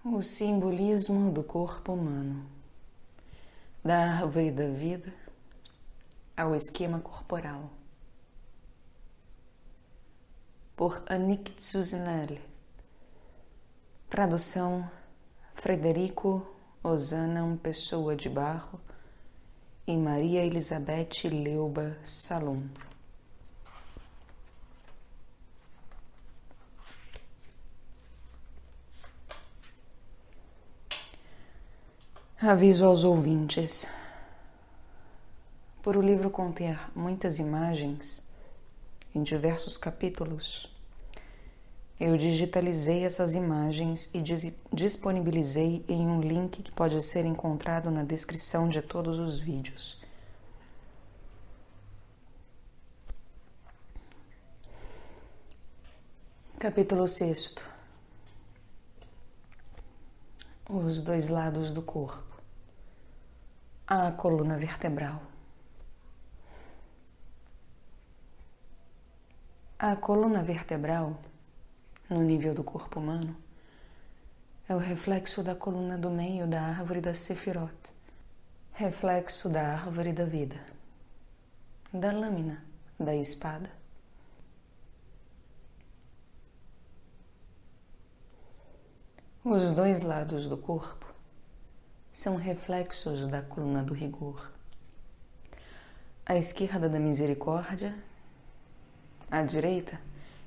O simbolismo do corpo humano, da árvore da vida ao esquema corporal. Por Annick Zusenel. Tradução: Frederico Ozanam Pessoa de Barro e Maria Elizabeth Leuba Salum. Aviso aos ouvintes. Por o livro conter muitas imagens, em diversos capítulos, eu digitalizei essas imagens e disponibilizei em um link que pode ser encontrado na descrição de todos os vídeos. Capítulo 6. Os dois lados do corpo. A coluna vertebral. A coluna vertebral, no nível do corpo humano, é o reflexo da coluna do meio da árvore da Sefirot, reflexo da árvore da vida, da lâmina da espada. Os dois lados do corpo são reflexos da coluna do rigor. À esquerda da misericórdia, à direita,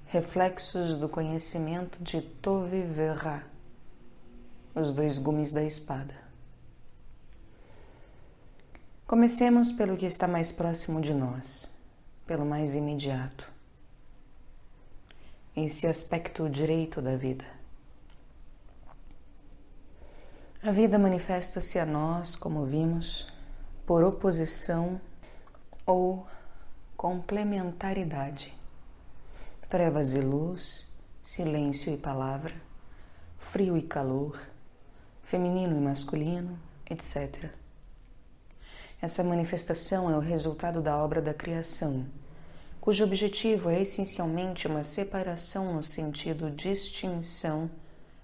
reflexos do conhecimento de Tove Verá, os dois gumes da espada. Comecemos pelo que está mais próximo de nós, pelo mais imediato. Esse aspecto direito da vida. A vida manifesta-se a nós, como vimos, por oposição ou complementaridade. Trevas e luz, silêncio e palavra, frio e calor, feminino e masculino, etc. Essa manifestação é o resultado da obra da criação, cujo objetivo é essencialmente uma separação no sentido distinção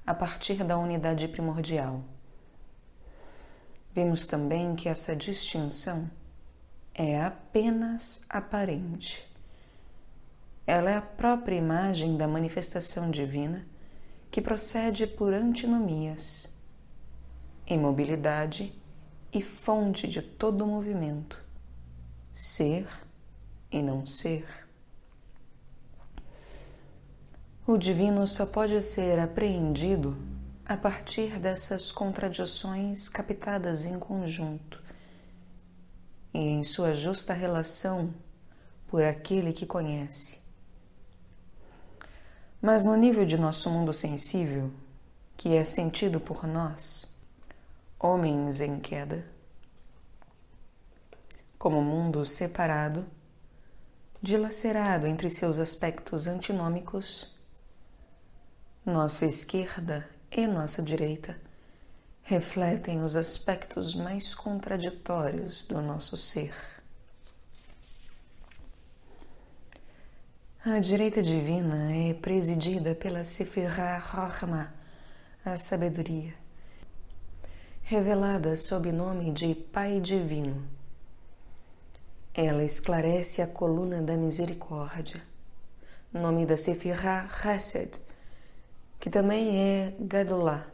a partir da unidade primordial. Vimos também que essa distinção é apenas aparente. Ela é a própria imagem da manifestação divina que procede por antinomias, imobilidade e fonte de todo movimento, ser e não ser. O divino só pode ser apreendido a partir dessas contradições captadas em conjunto e em sua justa relação por aquele que conhece. Mas no nível de nosso mundo sensível, que é sentido por nós, homens em queda, como mundo separado, dilacerado entre seus aspectos antinômicos, nossa esquerda e nossa direita refletem os aspectos mais contraditórios do nosso ser. A direita divina é presidida pela Sefirah Rohma, a sabedoria, revelada sob o nome de Pai Divino. Ela esclarece a coluna da misericórdia, nome da Sefirah Chesed, que também é Gadolá,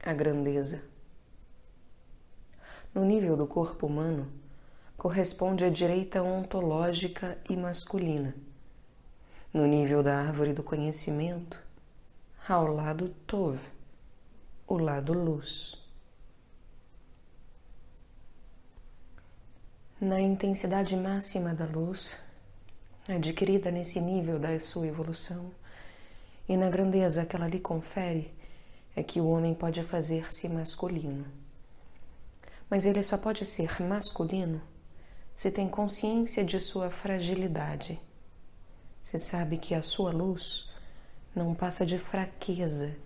a grandeza. No nível do corpo humano, corresponde à direita ontológica e masculina. No nível da árvore do conhecimento, ao lado Tov, o lado luz. Na intensidade máxima da luz, adquirida nesse nível da sua evolução, e na grandeza que ela lhe confere, é que o homem pode fazer-se masculino. Mas ele só pode ser masculino se tem consciência de sua fragilidade. Se sabe que a sua luz não passa de fraqueza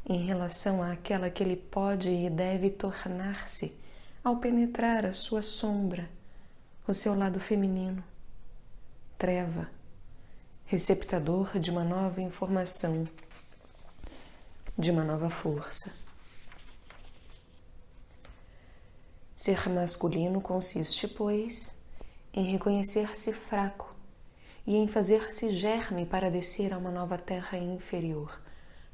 em relação àquela que ele pode e deve tornar-se ao penetrar a sua sombra, o seu lado feminino, treva, receptador de uma nova informação, de uma nova força. Ser masculino consiste, pois, em reconhecer-se fraco e em fazer-se germe para descer a uma nova terra inferior,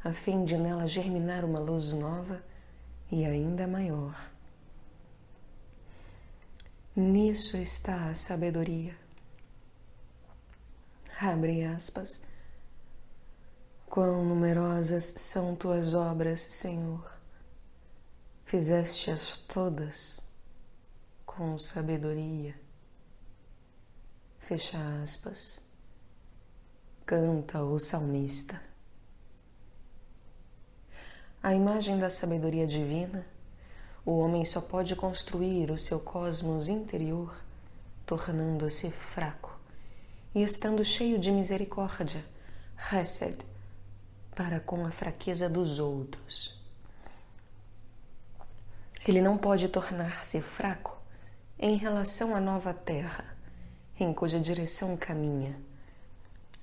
a fim de nela germinar uma luz nova e ainda maior. Nisso está a sabedoria. Abre aspas. Quão numerosas são tuas obras, Senhor. Fizeste-as todas com sabedoria. Fecha aspas. Canta o salmista. A imagem da sabedoria divina, o homem só pode construir o seu cosmos interior tornando-se fraco e estando cheio de misericórdia, Hesed, para com a fraqueza dos outros. Ele não pode tornar-se fraco em relação à nova terra, em cuja direção caminha,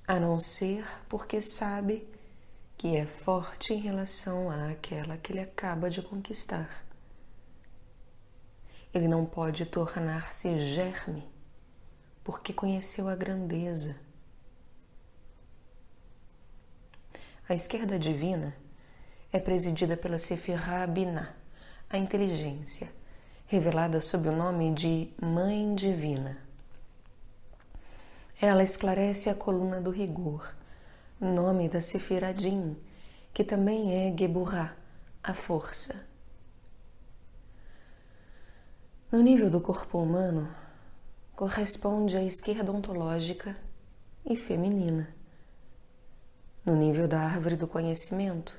a não ser porque sabe que é forte em relação àquela que ele acaba de conquistar. Ele não pode tornar-se germe, porque conheceu a grandeza. A esquerda divina é presidida pela Sefirah Binah, a inteligência, revelada sob o nome de Mãe Divina. Ela esclarece a coluna do rigor, nome da Sefirah Din, que também é Geburah, a força. No nível do corpo humano, corresponde à esquerda ontológica e feminina. No nível da árvore do conhecimento,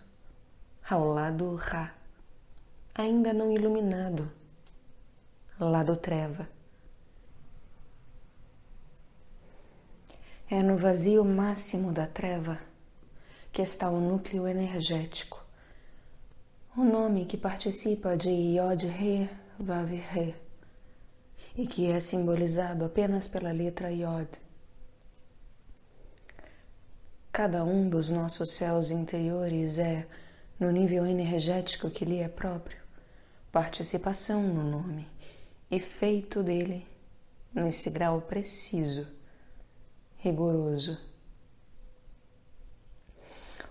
ao lado Ra, ainda não iluminado, lado treva. É no vazio máximo da treva que está o núcleo energético, o nome que participa de Yod-He Vav-He e que é simbolizado apenas pela letra Yod. Cada um dos nossos céus interiores é, no nível energético que lhe é próprio, participação no nome e feito dele nesse grau preciso, rigoroso.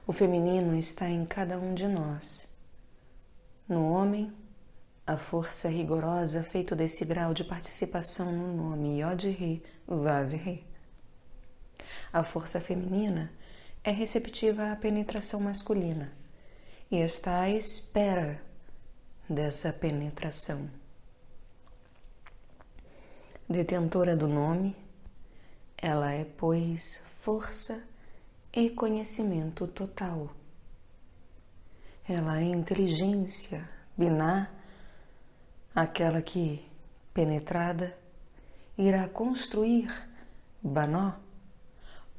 O feminino está em cada um de nós. No homem, a força rigorosa feito desse grau de participação no nome Yod-He Vav-He. A força feminina é receptiva à penetração masculina e está à espera dessa penetração. Detentora do nome, ela é, pois, força e conhecimento total. Ela é inteligência, Binah, aquela que, penetrada, irá construir, Banó,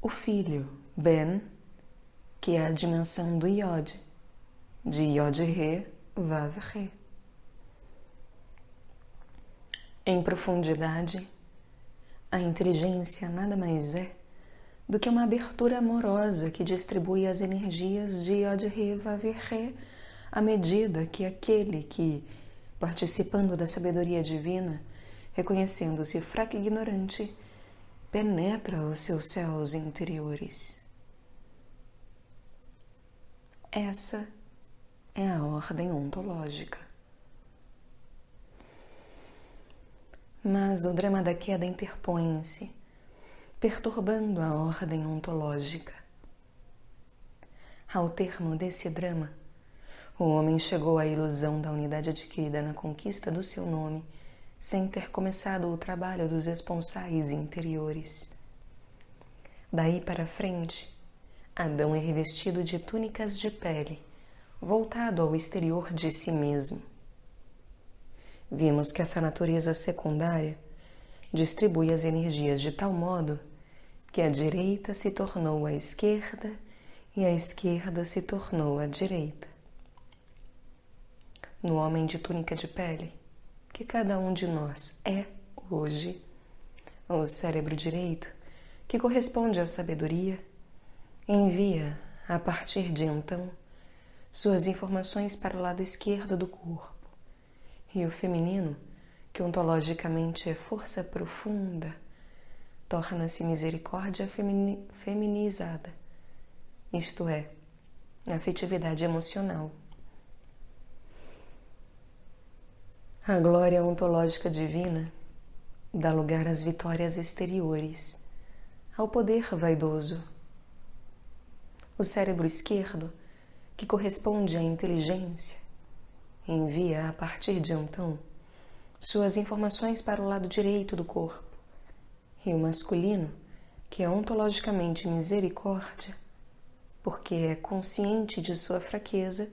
o filho, Ben, que é a dimensão do Yod, de Yod-He Vav-He. Em profundidade, a inteligência nada mais é do que uma abertura amorosa que distribui as energias de Yod-He Vav-He à medida que aquele que, participando da sabedoria divina, reconhecendo-se fraco e ignorante, penetra os seus céus interiores. Essa é a ordem ontológica. Mas o drama da queda interpõe-se, perturbando a ordem ontológica. Ao termo desse drama, o homem chegou à ilusão da unidade adquirida na conquista do seu nome, sem ter começado o trabalho dos esponsais interiores. Daí para frente, Adão é revestido de túnicas de pele, voltado ao exterior de si mesmo. Vimos que essa natureza secundária distribui as energias de tal modo que a direita se tornou a esquerda e a esquerda se tornou a direita. No homem de túnica de pele, que cada um de nós é hoje, o cérebro direito, que corresponde à sabedoria, envia, a partir de então, suas informações para o lado esquerdo do corpo. E o feminino, que ontologicamente é força profunda, torna-se misericórdia feminizada, isto é, afetividade emocional. A glória ontológica divina dá lugar às vitórias exteriores, ao poder vaidoso. O cérebro esquerdo, que corresponde à inteligência, envia a partir de então suas informações para o lado direito do corpo, e o masculino, que é ontologicamente misericórdia, porque é consciente de sua fraqueza,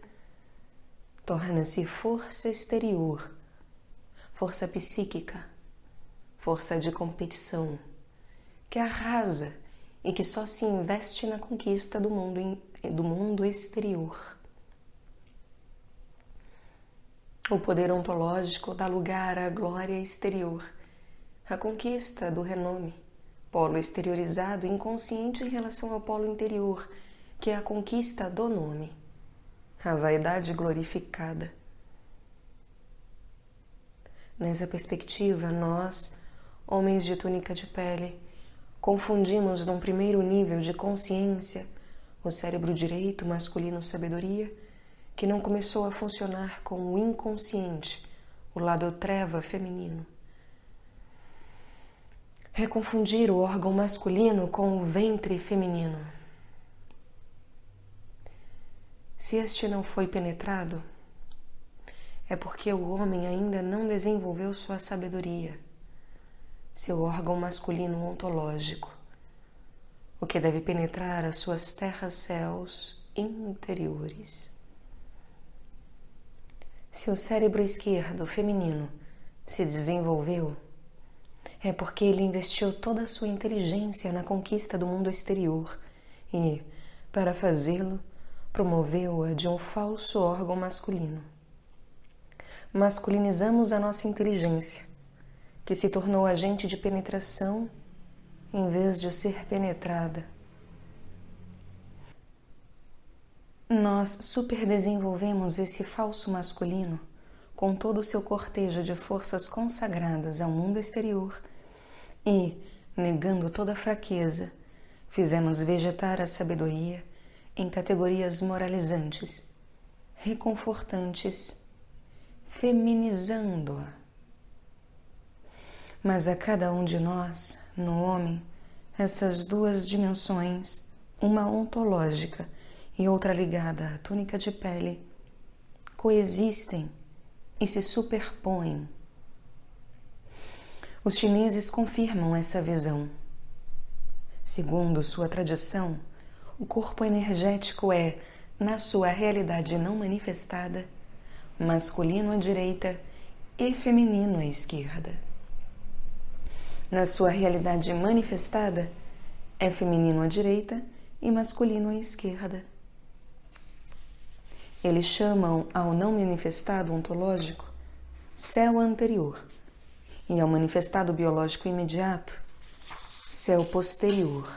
torna-se força exterior, força psíquica, força de competição, que arrasa e que só se investe na conquista do mundo exterior. O poder ontológico dá lugar à glória exterior, à conquista do renome, polo exteriorizado inconsciente em relação ao polo interior, que é a conquista do nome, a vaidade glorificada. Nessa perspectiva, nós, homens de túnica de pele, confundimos num primeiro nível de consciência o cérebro direito masculino sabedoria, que não começou a funcionar com o inconsciente, o lado treva feminino. Reconfundir o órgão masculino com o ventre feminino. Se este não foi penetrado, é porque o homem ainda não desenvolveu sua sabedoria, seu órgão masculino ontológico, o que deve penetrar as suas terras-céus interiores. Se o cérebro esquerdo feminino se desenvolveu, é porque ele investiu toda a sua inteligência na conquista do mundo exterior e, para fazê-lo, promoveu-a de um falso órgão masculino. Masculinizamos a nossa inteligência, que se tornou agente de penetração em vez de ser penetrada. Nós superdesenvolvemos esse falso masculino com todo o seu cortejo de forças consagradas ao mundo exterior e, negando toda a fraqueza, fizemos vegetar a sabedoria em categorias moralizantes, reconfortantes, feminizando-a. Mas a cada um de nós, no homem, essas duas dimensões, uma ontológica e outra ligada à túnica de pele, coexistem e se superpõem. Os chineses confirmam essa visão. Segundo sua tradição, o corpo energético é, na sua realidade não manifestada, masculino à direita e feminino à esquerda. Na sua realidade manifestada, é feminino à direita e masculino à esquerda. Eles chamam ao não manifestado ontológico céu anterior e ao manifestado biológico imediato céu posterior.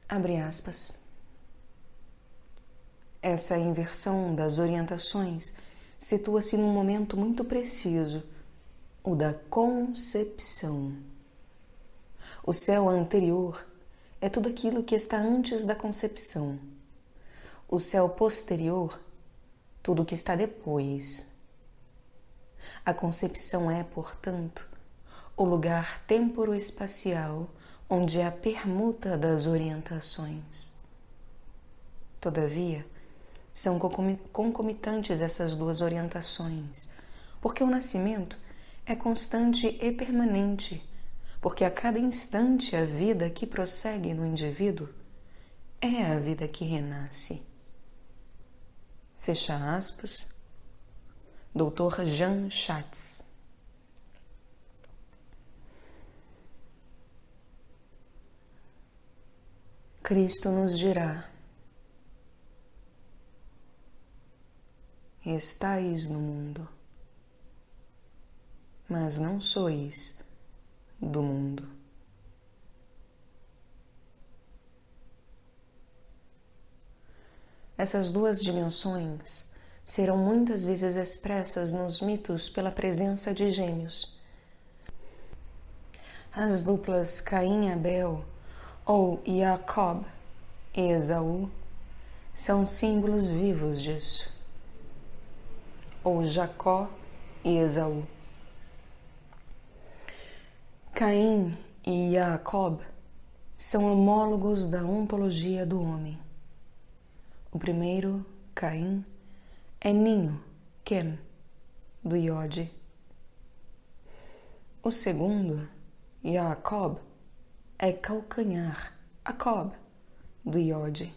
Abre aspas. Essa inversão das orientações situa-se num momento muito preciso, o da concepção. O céu anterior é tudo aquilo que está antes da concepção. O céu posterior, tudo o que está depois. A concepção é, portanto, o lugar temporo-espacial onde há permuta das orientações. Todavia, são concomitantes essas duas orientações, porque o nascimento é constante e permanente, porque a cada instante a vida que prossegue no indivíduo é a vida que renasce. Fecha aspas. Dr. Jean Schatz. Cristo nos dirá: estais no mundo, mas não sois do mundo. Essas duas dimensões serão muitas vezes expressas nos mitos pela presença de gêmeos. As duplas Caim e Abel, ou Jacob e Esaú, são símbolos vivos disso. Ou Jacó e Esaú. Caim e Jacob são homólogos da ontologia do homem. O primeiro, Caim, é ninho, Kem, do Iode. O segundo, Jacob, é calcanhar, Acob, do Iode.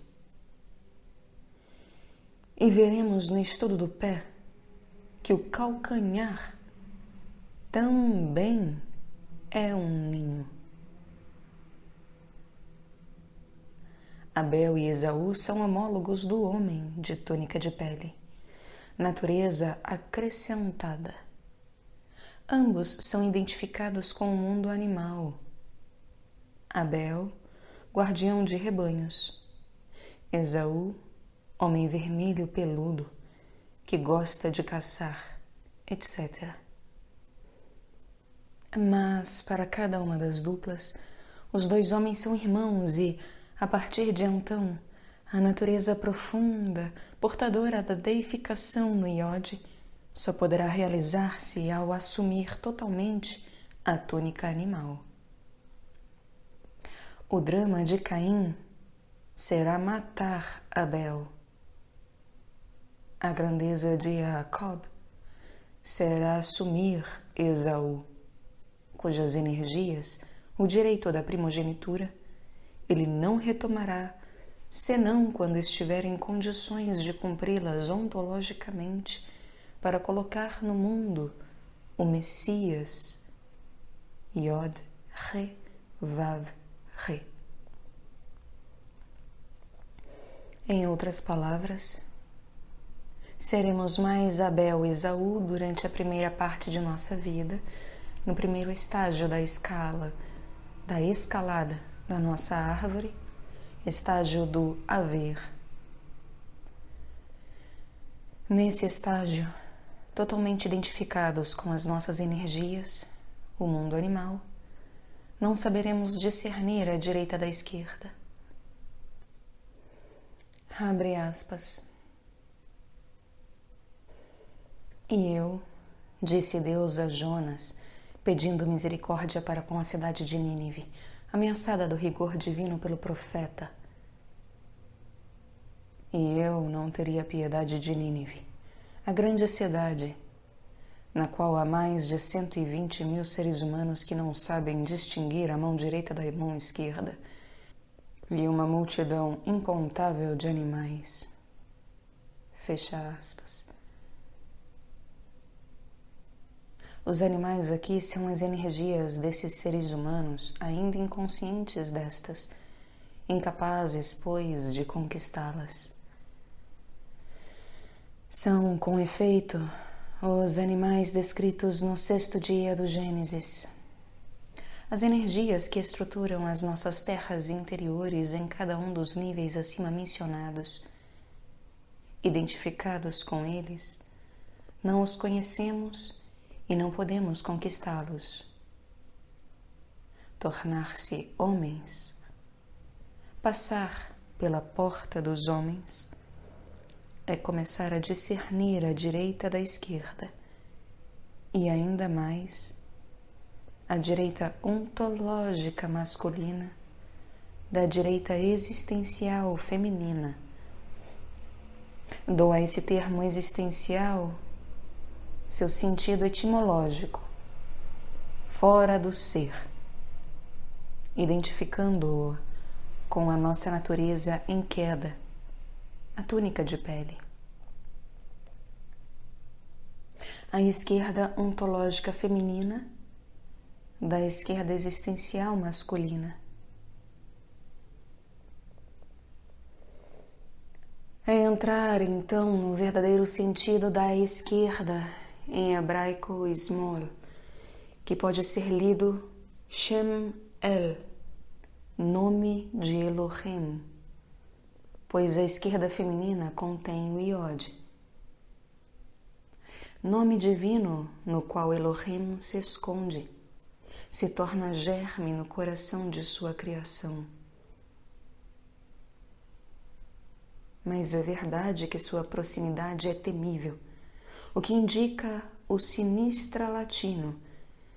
E veremos no estudo do pé que o calcanhar também é um ninho. Abel e Esaú são homólogos do homem de túnica de pele, natureza acrescentada. Ambos são identificados com o mundo animal. Abel, guardião de rebanhos. Esaú, homem vermelho peludo, que gosta de caçar, etc. Mas, para cada uma das duplas, os dois homens são irmãos e, a partir de então, a natureza profunda, portadora da deificação no Iode, só poderá realizar-se ao assumir totalmente a túnica animal. O drama de Caim será matar Abel. A grandeza de Jacob será assumir Esaú, cujas energias, o direito da primogenitura, ele não retomará, senão quando estiver em condições de cumpri-las ontologicamente para colocar no mundo o Messias, Yod, Re, Vav, Re. Em outras palavras, seremos mais Abel e Esaú durante a primeira parte de nossa vida, no primeiro estágio da escalada da nossa árvore, estágio do haver. Nesse estágio, totalmente identificados com as nossas energias, o mundo animal, não saberemos discernir a direita da esquerda. Abre aspas. E eu, disse Deus a Jonas, pedindo misericórdia para com a cidade de Nínive, ameaçada do rigor divino pelo profeta. E eu não teria piedade de Nínive, a grande cidade, na qual há mais de 120.000 seres humanos que não sabem distinguir a mão direita da mão esquerda, e uma multidão incontável de animais. Fecha aspas. Os animais aqui são as energias desses seres humanos ainda inconscientes destas, incapazes, pois, de conquistá-las. São, com efeito, os animais descritos no 6º dia do Gênesis. As energias que estruturam as nossas terras interiores em cada um dos níveis acima mencionados. Identificados com eles, não os conhecemos e não podemos conquistá-los. Tornar-se homens, passar pela porta dos homens, é começar a discernir a direita da esquerda e ainda mais a direita ontológica masculina da direita existencial feminina. Dou a esse termo existencial seu sentido etimológico, fora do ser, identificando-o com a nossa natureza em queda, a túnica de pele. A esquerda ontológica feminina da esquerda existencial masculina. É entrar, então, no verdadeiro sentido da esquerda, em hebraico small, que pode ser lido Shem El, nome de Elohim, pois a esquerda feminina contém o Iod, nome divino no qual Elohim se esconde, se torna germe no coração de sua criação. Mas é verdade que sua proximidade é temível, o que indica o sinistra latino,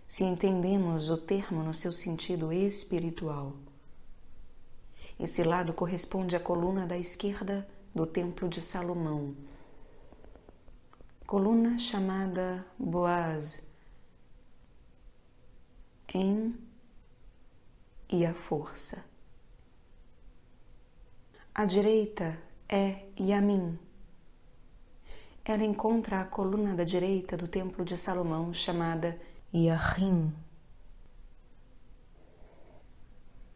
se entendemos o termo no seu sentido espiritual. Esse lado corresponde à coluna da esquerda do Templo de Salomão, coluna chamada Boaz, e a força. A direita é Yamin. Ela encontra a coluna da direita do Templo de Salomão chamada Yahim.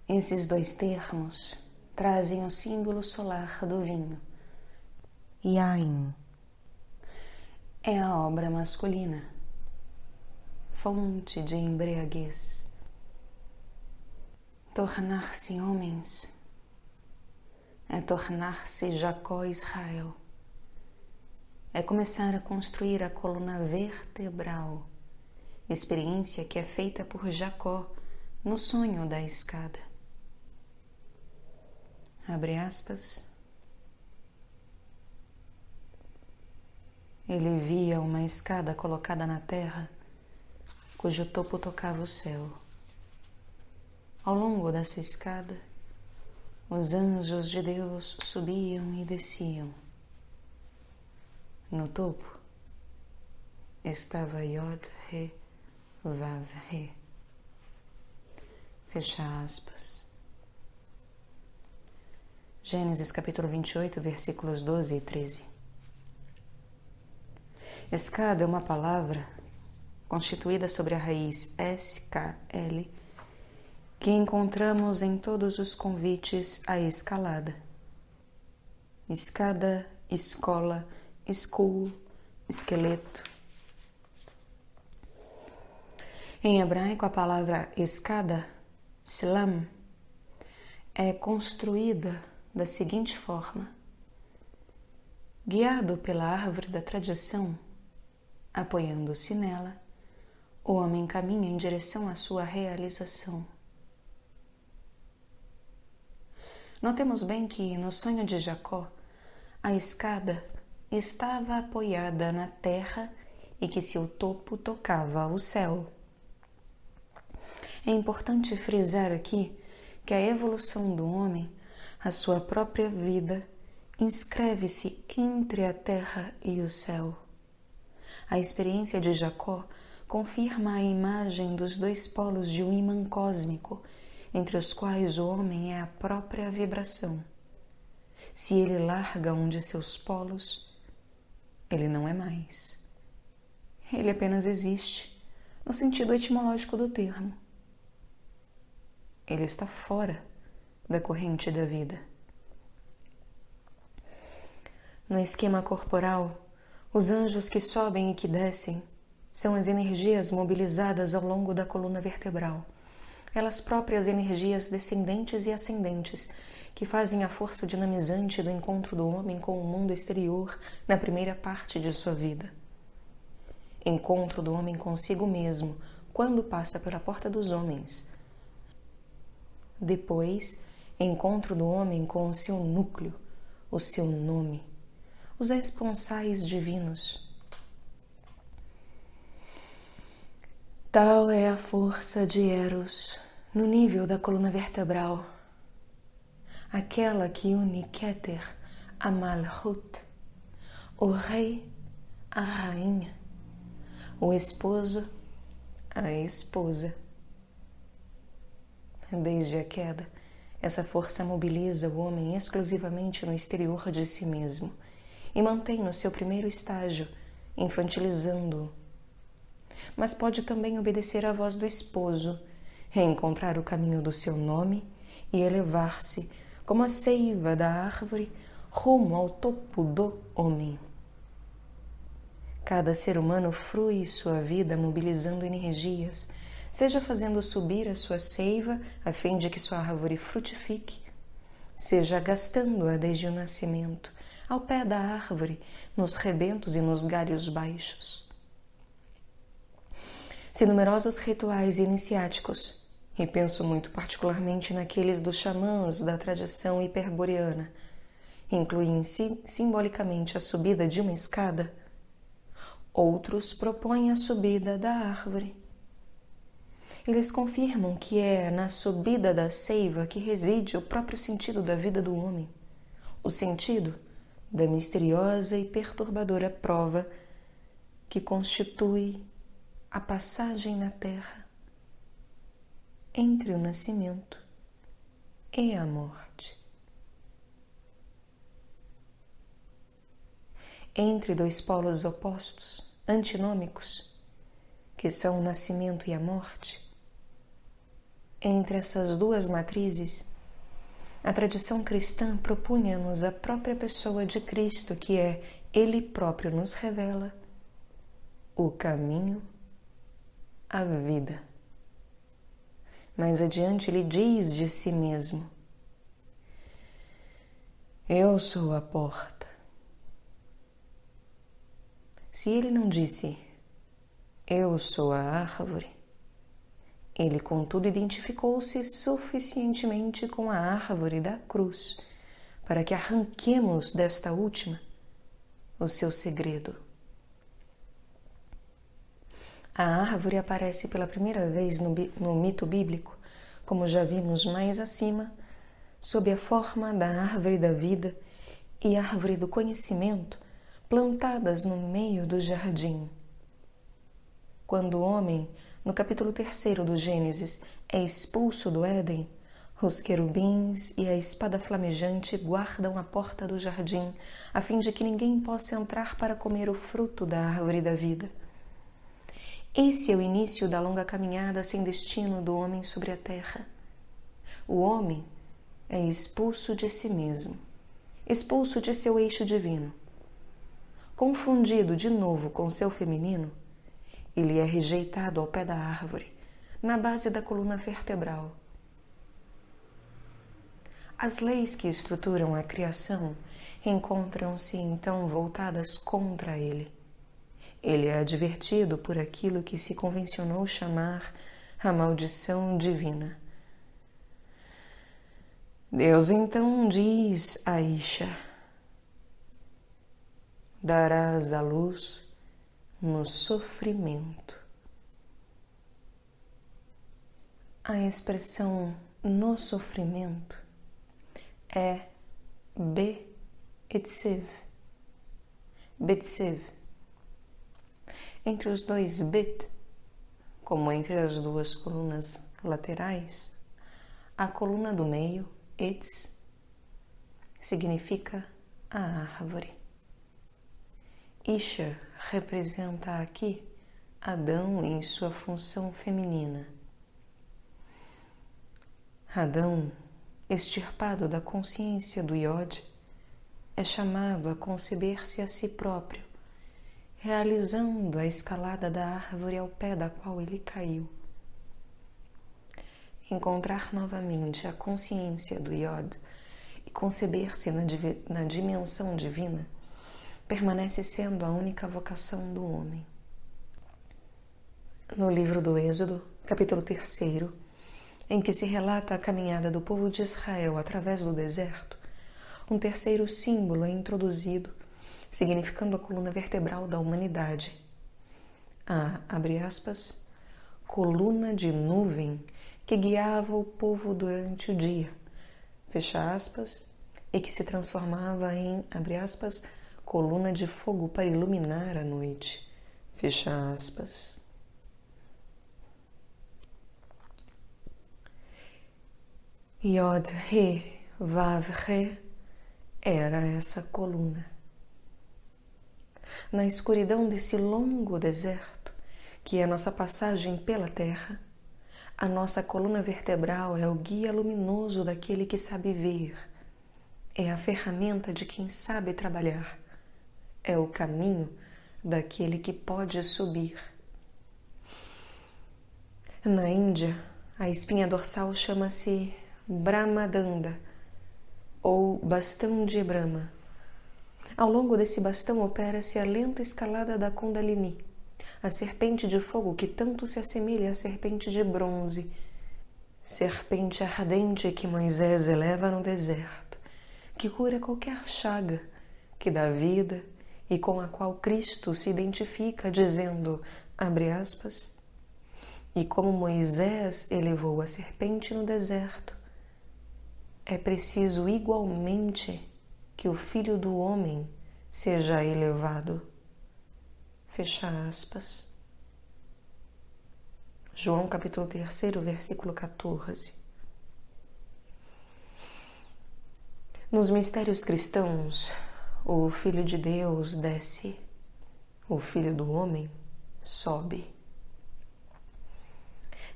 Esses dois termos trazem o símbolo solar do vinho. Yain é a obra masculina, fonte de embriaguez. Tornar-se homens é tornar-se Jacó Israel. É começar a construir a coluna vertebral, experiência que é feita por Jacó no sonho da escada. Abre aspas. Ele via uma escada colocada na terra, cujo topo tocava o céu. Ao longo dessa escada, os anjos de Deus subiam e desciam. No topo estava Yod, He, Vav, He. Fecha aspas. Gênesis capítulo 28, versículos 12 e 13. Escada é uma palavra constituída sobre a raiz SKL que encontramos em todos os convites à escalada. Escada, escola, school, esqueleto. Em hebraico, a palavra escada, slam, é construída da seguinte forma: guiado pela árvore da tradição, apoiando-se nela, o homem caminha em direção à sua realização. Notemos bem que, no sonho de Jacó, a escada estava apoiada na terra e que seu topo tocava o céu. É importante frisar aqui que a evolução do homem, a sua própria vida, inscreve-se entre a terra e o céu. A experiência de Jacó confirma a imagem dos dois polos de um imã cósmico, entre os quais o homem é a própria vibração. Se ele larga um de seus polos, ele não é mais. Ele apenas existe, no sentido etimológico do termo. Ele está fora da corrente da vida. No esquema corporal, os anjos que sobem e que descem são as energias mobilizadas ao longo da coluna vertebral, elas próprias energias descendentes e ascendentes que fazem a força dinamizante do encontro do homem com o mundo exterior na primeira parte de sua vida. Encontro do homem consigo mesmo quando passa pela porta dos homens. Depois, encontro do homem com o seu núcleo, o seu nome, os esponsais divinos. Tal é a força de Eros no nível da coluna vertebral, aquela que une Keter a Malhut, o rei, a rainha, o esposo, a esposa. Desde a queda, essa força mobiliza o homem exclusivamente no exterior de si mesmo e mantém no seu primeiro estágio, infantilizando-o. Mas pode também obedecer à voz do esposo, reencontrar o caminho do seu nome e elevar-se como a seiva da árvore rumo ao topo do homem. Cada ser humano frui sua vida mobilizando energias, seja fazendo subir a sua seiva a fim de que sua árvore frutifique, seja gastando-a desde o nascimento, ao pé da árvore, nos rebentos e nos galhos baixos. Se numerosos rituais iniciáticos, e penso muito particularmente naqueles dos xamãs da tradição hiperboreana, incluem simbolicamente a subida de uma escada, outros propõem a subida da árvore. Eles confirmam que é na subida da seiva que reside o próprio sentido da vida do homem, o sentido da misteriosa e perturbadora prova que constitui a passagem na terra entre o nascimento e a morte. Entre dois polos opostos, antinômicos, que são o nascimento e a morte, entre essas duas matrizes, a tradição cristã propunha-nos a própria pessoa de Cristo, que é Ele próprio nos revela o caminho, a vida. Mais adiante ele diz de si mesmo: eu sou a porta. Se ele não disse eu sou a árvore, ele contudo identificou-se suficientemente com a árvore da cruz para que arranquemos desta última o seu segredo. A árvore aparece pela primeira vez no mito bíblico, como já vimos mais acima, sob a forma da árvore da vida e árvore do conhecimento, plantadas no meio do jardim. Quando o homem, no capítulo 3 do Gênesis, é expulso do Éden, os querubins e a espada flamejante guardam a porta do jardim, a fim de que ninguém possa entrar para comer o fruto da árvore da vida. Esse é o início da longa caminhada sem destino do homem sobre a terra. O homem é expulso de si mesmo, expulso de seu eixo divino. Confundido de novo com seu feminino, ele é rejeitado ao pé da árvore, na base da coluna vertebral. As leis que estruturam a criação encontram-se então voltadas contra ele. Ele é advertido por aquilo que se convencionou chamar a maldição divina. Deus então diz a Isha: darás à luz no sofrimento. A expressão no sofrimento é Betsev. Entre os dois Bet, como entre as duas colunas laterais, a coluna do meio, Etz, significa a árvore. Isha representa aqui Adão em sua função feminina. Adão, extirpado da consciência do Iod, é chamado a conceber-se a si próprio, realizando a escalada da árvore ao pé da qual ele caiu. Encontrar novamente a consciência do Iod e conceber-se na dimensão divina permanece sendo a única vocação do homem. No livro do Êxodo, capítulo 3, em que se relata a caminhada do povo de Israel através do deserto, um terceiro símbolo é introduzido, significando a coluna vertebral da humanidade. A, abre aspas, coluna de nuvem que guiava o povo durante o dia, fecha aspas, e que se transformava em, abre aspas, coluna de fogo para iluminar a noite, fecha aspas. Yod, He, Vav, He era essa coluna. Na escuridão desse longo deserto, que é a nossa passagem pela terra, a nossa coluna vertebral é o guia luminoso daquele que sabe ver, é a ferramenta de quem sabe trabalhar, é o caminho daquele que pode subir. Na Índia, a espinha dorsal chama-se Brahmadanda, ou bastão de Brahma. Ao longo desse bastão opera-se a lenta escalada da Kundalini, a serpente de fogo que tanto se assemelha à serpente de bronze, serpente ardente que Moisés eleva no deserto, que cura qualquer chaga, que dá vida e com a qual Cristo se identifica dizendo, abre aspas, e como Moisés elevou a serpente no deserto, é preciso igualmente que o Filho do Homem seja elevado. Fecha aspas. João capítulo 3, versículo 14. Nos mistérios cristãos, o Filho de Deus desce, o Filho do Homem sobe.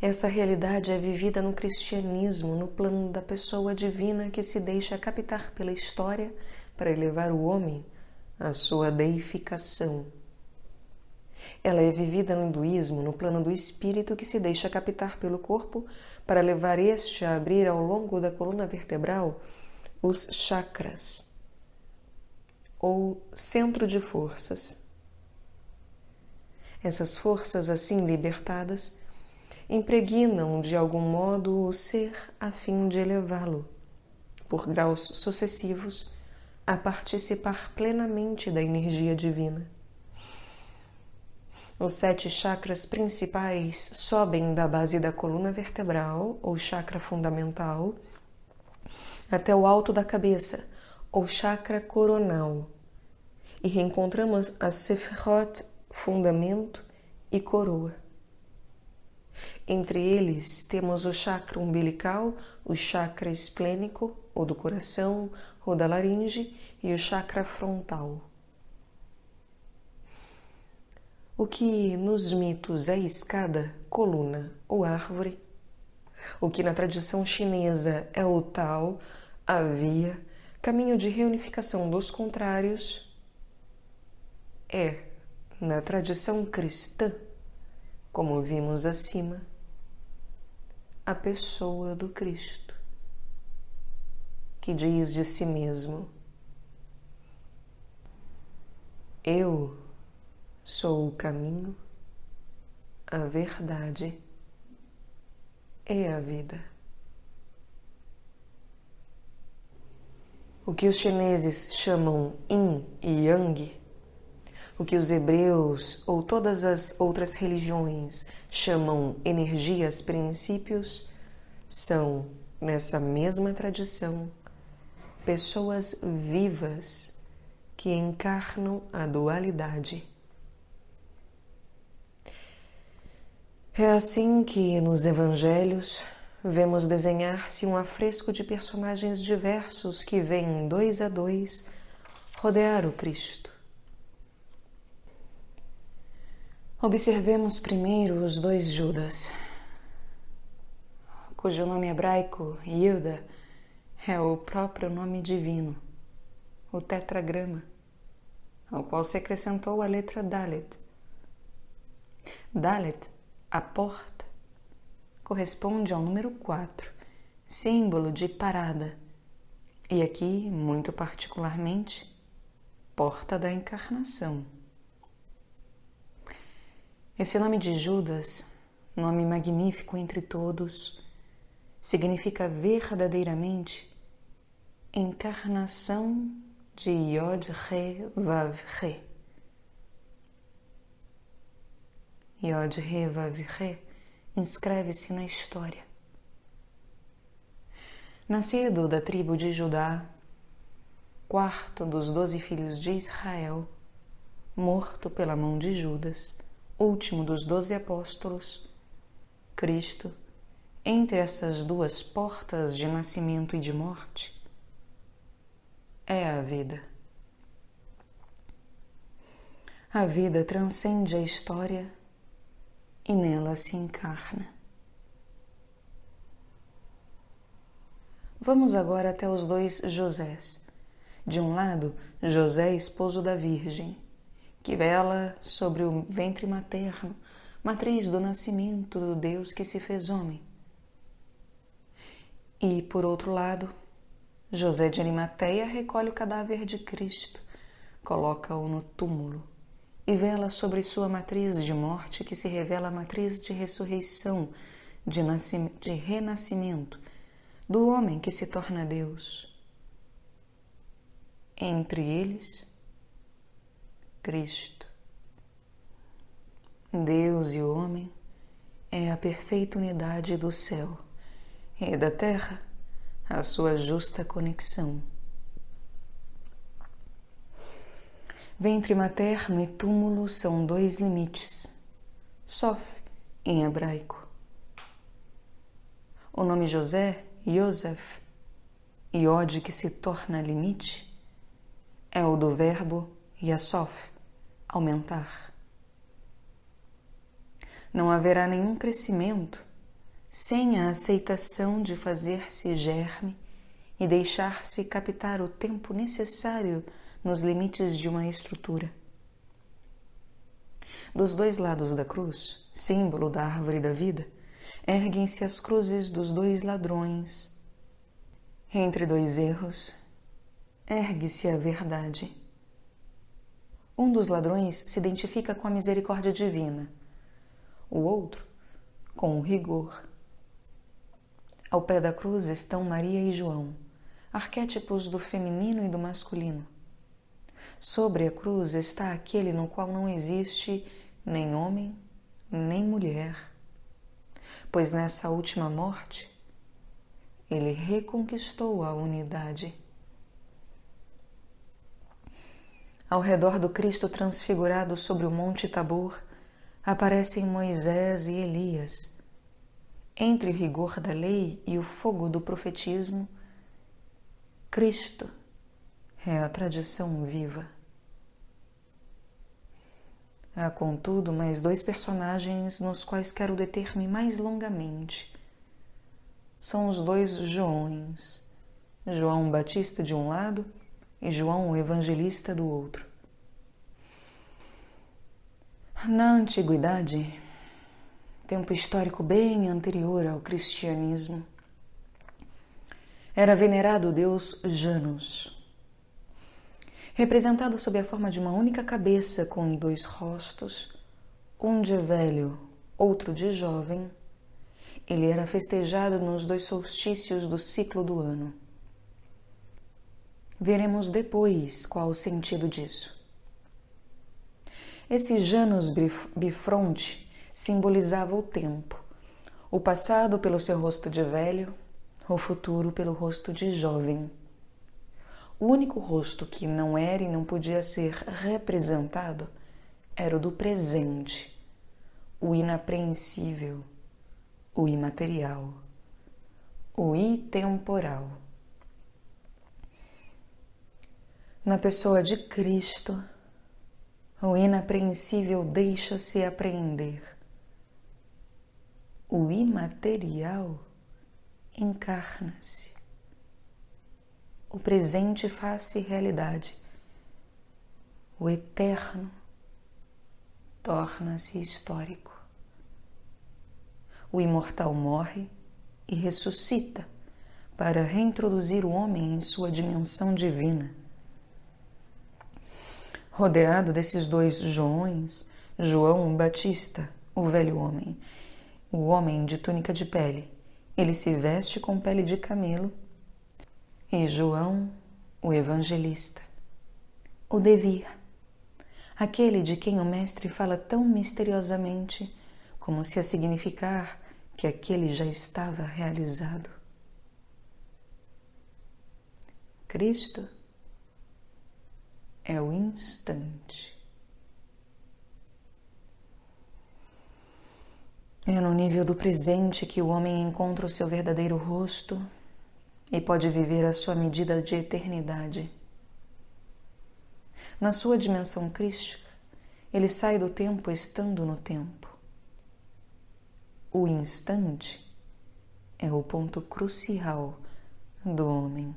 Essa realidade é vivida no cristianismo, no plano da pessoa divina que se deixa captar pela história para elevar o homem à sua deificação. Ela é vivida no hinduísmo, no plano do espírito que se deixa captar pelo corpo para levar este a abrir ao longo da coluna vertebral os chakras, ou centro de forças. Essas forças assim libertadas impregnam de algum modo o ser a fim de elevá-lo, por graus sucessivos, a participar plenamente da energia divina. Os 7 chakras principais sobem da base da coluna vertebral, ou chakra fundamental, até o alto da cabeça, ou chakra coronal, e reencontramos a Sefirot, fundamento e coroa. Entre eles temos o chakra umbilical, o chakra esplênico, ou do coração, ou da laringe, e o chakra frontal. O que nos mitos é escada, coluna ou árvore, o que na tradição chinesa é o Tao, a via, caminho de reunificação dos contrários, é, na tradição cristã, como vimos acima, a pessoa do Cristo, que diz de si mesmo: eu sou o caminho, a verdade e a vida. O que os chineses chamam Yin e Yang, o que os hebreus ou todas as outras religiões chamam energias, princípios, são, nessa mesma tradição, pessoas vivas que encarnam a dualidade. É assim que, nos evangelhos, vemos desenhar-se um afresco de personagens diversos que vêm 2 a 2 rodear o Cristo. Observemos primeiro os 2 Judas, cujo nome hebraico, Yuda, é o próprio nome divino, o tetragrama, ao qual se acrescentou a letra Dalet. Dalet, a porta, corresponde ao número 4, símbolo de parada, e aqui, muito particularmente, porta da encarnação. Esse nome de Judas, nome magnífico entre todos, significa verdadeiramente encarnação de Yod-He-Vav-He. Yod-He-Vav-He inscreve-se na história. Nascido da tribo de Judá, 4º dos 12 filhos de Israel, morto pela mão de Judas, último dos 12 apóstolos, Cristo, entre essas 2 portas de nascimento e de morte, é a vida. A vida transcende a história e nela se encarna. Vamos agora até os 2 Josés. De um lado, José, esposo da Virgem, que vela sobre o ventre materno, matriz do nascimento do Deus que se fez homem. E, por outro lado, José de Arimateia recolhe o cadáver de Cristo, coloca-o no túmulo e vela sobre sua matriz de morte, que se revela a matriz de ressurreição, de renascimento, do homem que se torna Deus. Entre eles, Cristo. Deus e o homem é a perfeita unidade do céu e da terra, a sua justa conexão. Ventre materno e túmulo são dois limites. Sof, em hebraico. O nome José, Yosef, Iod, que se torna limite, é o do verbo Yasof, aumentar. Não haverá nenhum crescimento sem a aceitação de fazer-se germe e deixar-se captar o tempo necessário nos limites de uma estrutura. Dos dois lados da cruz, símbolo da árvore da vida, erguem-se as cruzes dos dois ladrões. Entre dois erros, ergue-se a verdade. Um dos ladrões se identifica com a misericórdia divina, o outro com o rigor. Ao pé da cruz estão Maria e João, arquétipos do feminino e do masculino. Sobre a cruz está aquele no qual não existe nem homem, nem mulher, pois nessa última morte ele reconquistou a unidade. Ao redor do Cristo transfigurado sobre o Monte Tabor aparecem Moisés e Elias. Entre o rigor da lei e o fogo do profetismo, Cristo é a tradição viva. Há, contudo, mais dois personagens nos quais quero deter-me mais longamente. São os dois Joões, João Batista de um lado e João o Evangelista do outro. Na antiguidade, tempo histórico bem anterior ao cristianismo, era venerado o deus Janus, representado sob a forma de uma única cabeça com dois rostos, um de velho, outro de jovem. Ele era festejado nos dois solstícios do ciclo do ano. Veremos depois qual o sentido disso. Esse Janus bifronte simbolizava o tempo, o passado pelo seu rosto de velho, o futuro pelo rosto de jovem. O único rosto que não era e não podia ser representado era o do presente, o inapreensível, o imaterial, o itemporal. Na pessoa de Cristo, o inapreensível deixa-se apreender. O imaterial encarna-se. O presente faz-se realidade. O eterno torna-se histórico. O imortal morre e ressuscita para reintroduzir o homem em sua dimensão divina. Rodeado desses dois Joões, João Batista, o velho homem, o homem de túnica de pele, ele se veste com pele de camelo, e João, o evangelista, o devir, aquele de quem o mestre fala tão misteriosamente, como se a significar que aquele já estava realizado. Cristo é o instante. É no nível do presente que o homem encontra o seu verdadeiro rosto e pode viver a sua medida de eternidade. Na sua dimensão crística, ele sai do tempo estando no tempo. O instante é o ponto crucial do homem.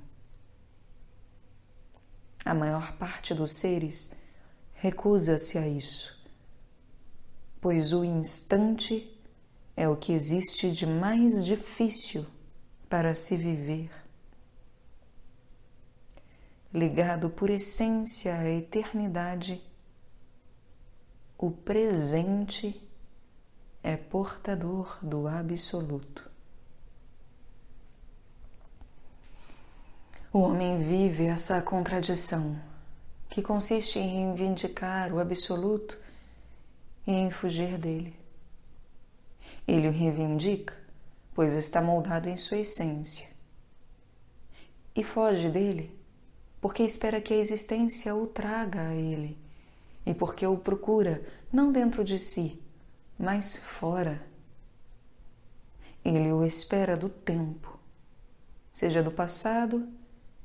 A maior parte dos seres recusa-se a isso, pois o instante é o que existe de mais difícil para se viver. ligado por essência à eternidade, o presente é portador do absoluto. O homem vive essa contradição, que consiste em reivindicar o absoluto e em fugir dele. Ele o reivindica, pois está moldado em sua essência, e foge dele, porque espera que a existência o traga a ele, e porque o procura não dentro de si, mas fora. Ele o espera do tempo, seja do passado,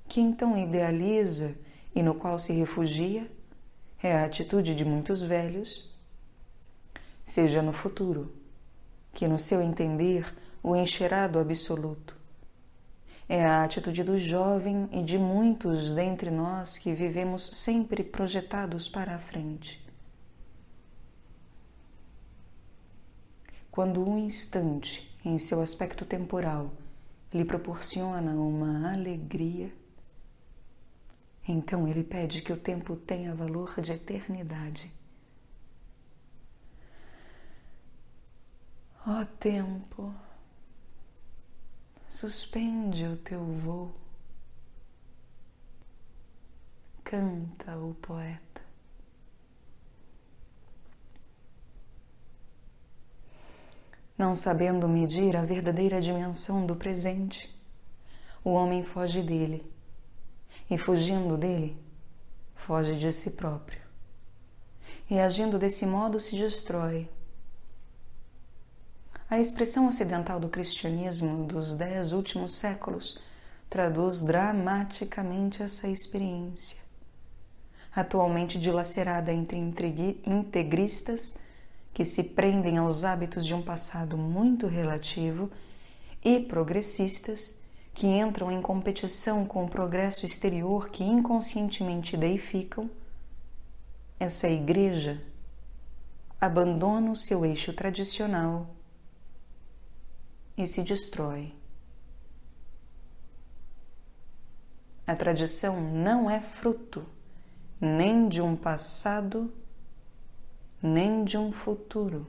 que então idealiza e no qual se refugia, é a atitude de muitos velhos, seja no futuro, que no seu entender o encherá do absoluto. É a atitude do jovem e de muitos dentre nós que vivemos sempre projetados para a frente. Quando um instante, em seu aspecto temporal, lhe proporciona uma alegria, então ele pede que o tempo tenha valor de eternidade. Ó tempo, suspende o teu voo, canta o poeta. Não sabendo medir a verdadeira dimensão do presente, o homem foge dele, e fugindo dele, foge de si próprio. E agindo desse modo se destrói. A expressão ocidental do cristianismo dos 10 últimos séculos traduz dramaticamente essa experiência, atualmente dilacerada entre integristas que se prendem aos hábitos de um passado muito relativo e progressistas que entram em competição com o progresso exterior que inconscientemente deificam. Essa igreja abandona o seu eixo tradicional e se destrói. A tradição não é fruto nem de um passado, nem de um futuro.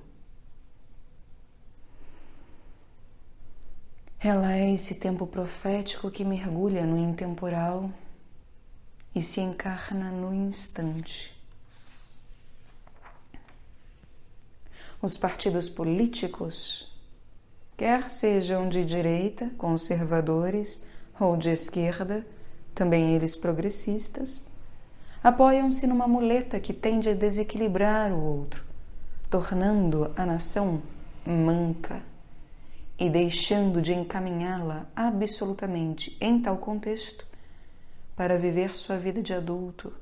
Ela é esse tempo profético que mergulha no intemporal e se encarna no instante. Os partidos políticos, quer sejam de direita, conservadores, ou de esquerda, também eles progressistas, apoiam-se numa muleta que tende a desequilibrar o outro, tornando a nação manca e deixando de encaminhá-la absolutamente em tal contexto para viver sua vida de adulto,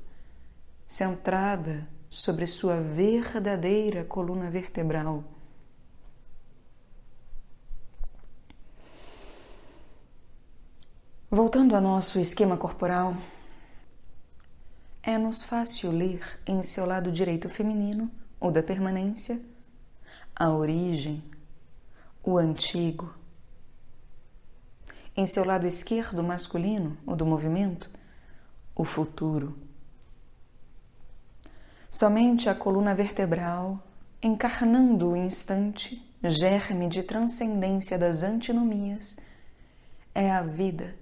centrada sobre sua verdadeira coluna vertebral. Voltando ao nosso esquema corporal, é-nos fácil ler em seu lado direito feminino, o da permanência, a origem, o antigo. Em seu lado esquerdo masculino, o do movimento, o futuro. Somente a coluna vertebral, encarnando o instante, germe de transcendência das antinomias, é a vida,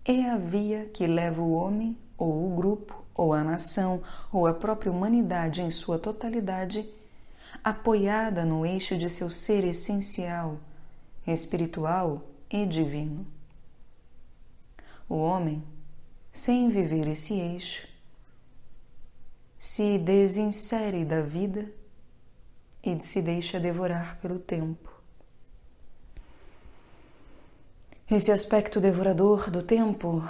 é a via que leva o homem, ou o grupo, ou a nação, ou a própria humanidade em sua totalidade, apoiada no eixo de seu ser essencial, espiritual e divino. O homem, sem viver esse eixo, se desinsere da vida e se deixa devorar pelo tempo. Esse aspecto devorador do tempo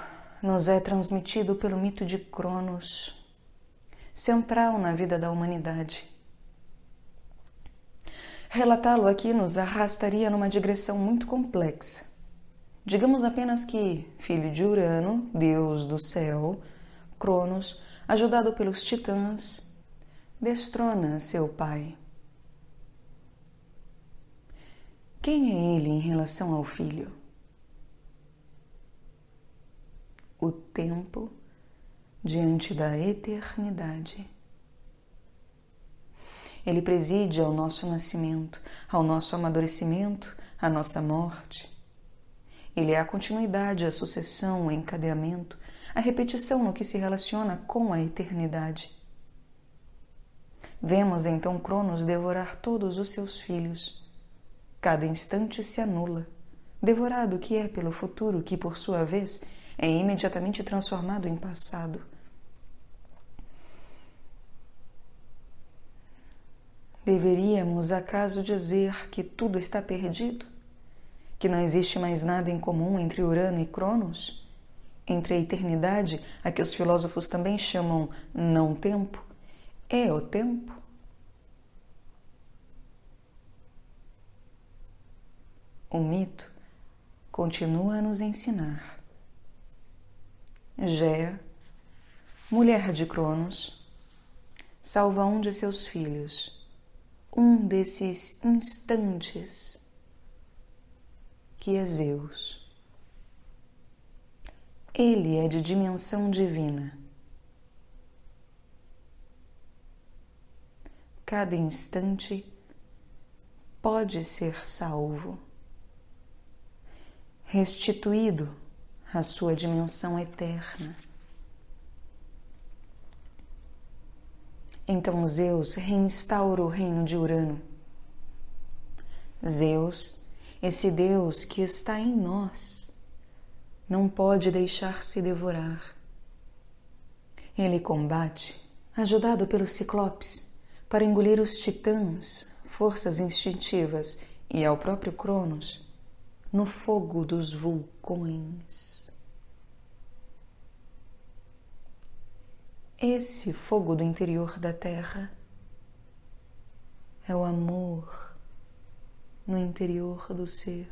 nos é transmitido pelo mito de Cronos, central na vida da humanidade. Relatá-lo aqui nos arrastaria numa digressão muito complexa. Digamos apenas que, filho de Urano, deus do céu, Cronos, ajudado pelos titãs, destrona seu pai. Quem é ele em relação ao filho? O tempo diante da eternidade. Ele preside ao nosso nascimento, ao nosso amadurecimento, à nossa morte. Ele é a continuidade, a sucessão, o encadeamento, a repetição no que se relaciona com a eternidade. Vemos então Cronos devorar todos os seus filhos. Cada instante se anula, devorado que é pelo futuro, que por sua vez é imediatamente transformado em passado. Deveríamos acaso dizer que tudo está perdido? Que não existe mais nada em comum entre Urano e Cronos? Entre a eternidade, a que os filósofos também chamam não-tempo, e o tempo? O mito continua a nos ensinar. Géa, mulher de Cronos, salva um de seus filhos, um desses instantes, que é Zeus. Ele é de dimensão divina. Cada instante pode ser salvo, restituído à sua dimensão eterna. Então Zeus reinstaura o reino de Urano. Zeus, esse Deus que está em nós, não pode deixar-se devorar. Ele combate, ajudado pelos Ciclopes, para engolir os titãs, forças instintivas, e ao próprio Cronos, no fogo dos vulcões. Esse fogo do interior da Terra é o amor no interior do ser,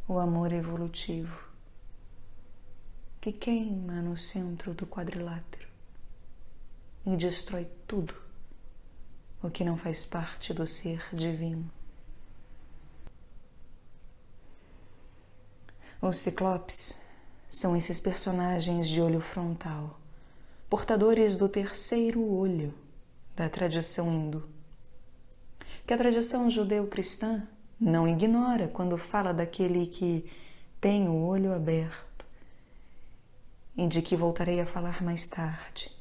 o amor evolutivo que queima no centro do quadrilátero e destrói tudo o que não faz parte do ser divino. Os Ciclopes são esses personagens de olho frontal, portadores do terceiro olho da tradição hindu, que a tradição judeu-cristã não ignora quando fala daquele que tem o olho aberto e de que voltarei a falar mais tarde.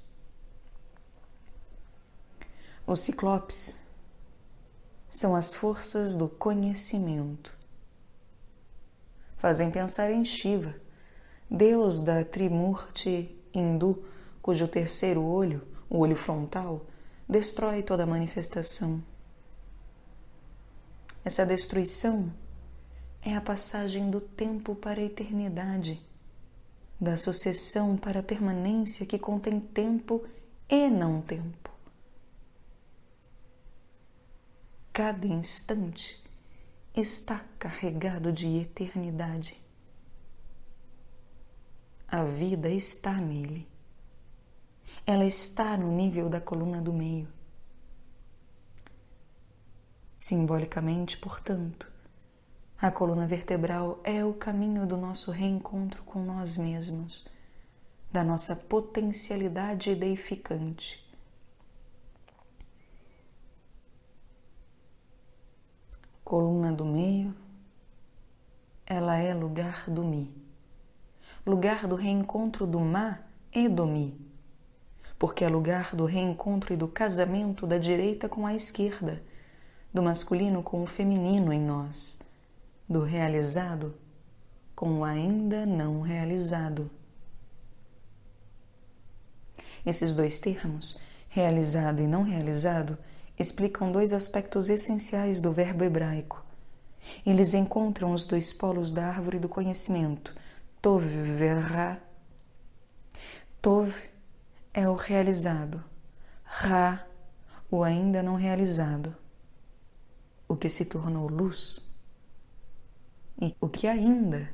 Os Ciclopes são as forças do conhecimento. Fazem pensar em Shiva, deus da Trimurti hindu, cujo terceiro olho, o olho frontal, destrói toda a manifestação. Essa destruição é a passagem do tempo para a eternidade, da sucessão para a permanência que contém tempo e não tempo. Cada instante está carregado de eternidade. A vida está nele. Ela está no nível da coluna do meio. Simbolicamente, portanto, a coluna vertebral é o caminho do nosso reencontro com nós mesmos, da nossa potencialidade deificante. Coluna do meio, ela é lugar do Mi, lugar do reencontro do Ma e do Mi, porque é lugar do reencontro e do casamento da direita com a esquerda, do masculino com o feminino em nós, do realizado com o ainda não realizado. Esses dois termos, realizado e não realizado, explicam dois aspectos essenciais do verbo hebraico. Eles encontram os dois polos da árvore do conhecimento, Tov verra. Tov é o realizado, Ra, o ainda não realizado, o que se tornou luz e o que ainda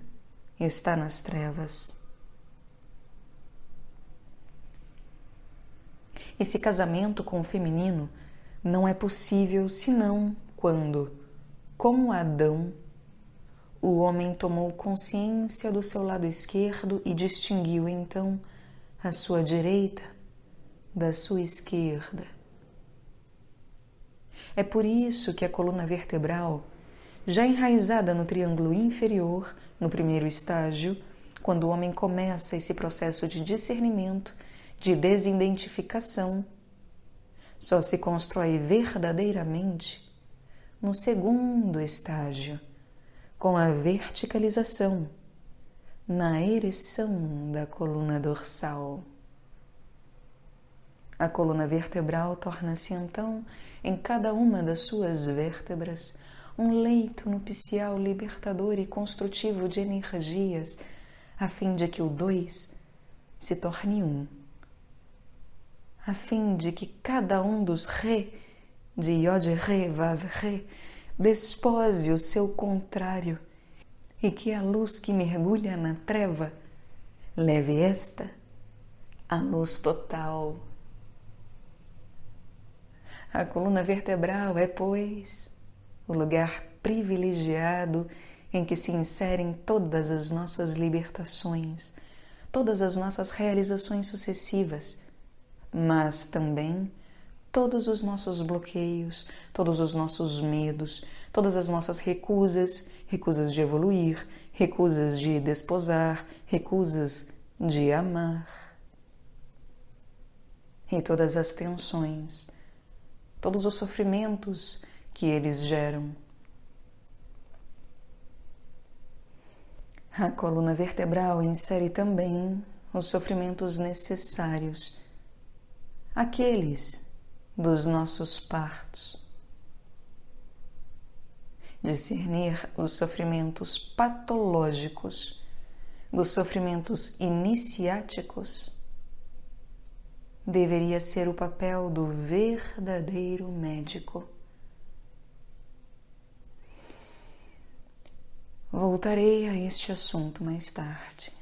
está nas trevas. Esse casamento com o feminino não é possível senão quando, com Adão, o homem tomou consciência do seu lado esquerdo e distinguiu então a sua direita da sua esquerda. É por isso que a coluna vertebral, já enraizada no triângulo inferior, no primeiro estágio, quando o homem começa esse processo de discernimento, de desidentificação, só se constrói verdadeiramente no segundo estágio, com a verticalização, na ereção da coluna dorsal. A coluna vertebral torna-se então, em cada uma das suas vértebras, um leito nupcial libertador e construtivo de energias, a fim de que o dois se torne um, a fim de que cada um dos Re, de Yod Re, Vav Re, despose o seu contrário e que a luz que mergulha na treva leve esta à luz total. A coluna vertebral é, pois, o lugar privilegiado em que se inserem todas as nossas libertações, todas as nossas realizações sucessivas, mas também todos os nossos bloqueios, todos os nossos medos, todas as nossas recusas de evoluir, recusas de desposar, recusas de amar. E todas as tensões, todos os sofrimentos que eles geram. A coluna vertebral insere também os sofrimentos necessários, aqueles dos nossos partos. Discernir os sofrimentos patológicos dos sofrimentos iniciáticos deveria ser o papel do verdadeiro médico. Voltarei a este assunto mais tarde.